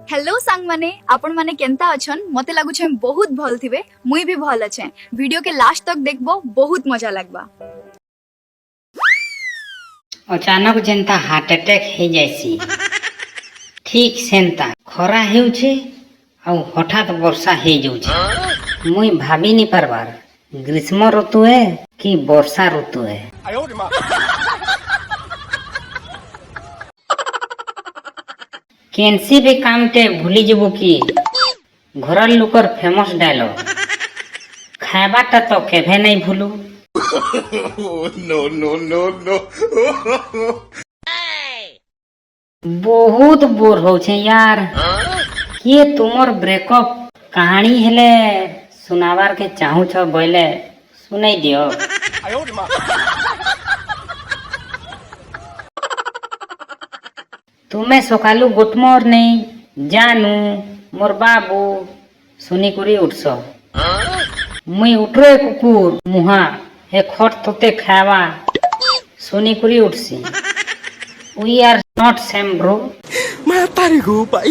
Hello सांग माने आपण माने केंता अछन मते लागु छे बहुत भल थिबे मुई भी भल अछे वीडियो के लास्ट तक देखबो बहुत मजा लागबा। अचानक जेंता हार्ट अटैक हे जायसी ठीक सेंता खरा हेउछे आ हठात वर्षा हे जाउछे मुई भाबी नि पारबार ग्रीष्म ऋतु है कि वर्षा ऋतु है। केनसी भी काम टे भूली जबो कि घर लुकर फेमस डायलॉग खाबाटा तो केभे नहीं भूलू। बहुत बोर हो छे यार किए तुमर ब्रेकअप कहानी हेले सुनावार के चाहू छ बोले सुनाई दियो। तुम्हें सकालू गुड मॉर्निंग जानू मोर बाबू सुनी करी उठस मुई उठरे कुकुर मुहा हे खट तोते खावा सुनी करी उठसी। We are not same bro. Mata nih gue, Pak.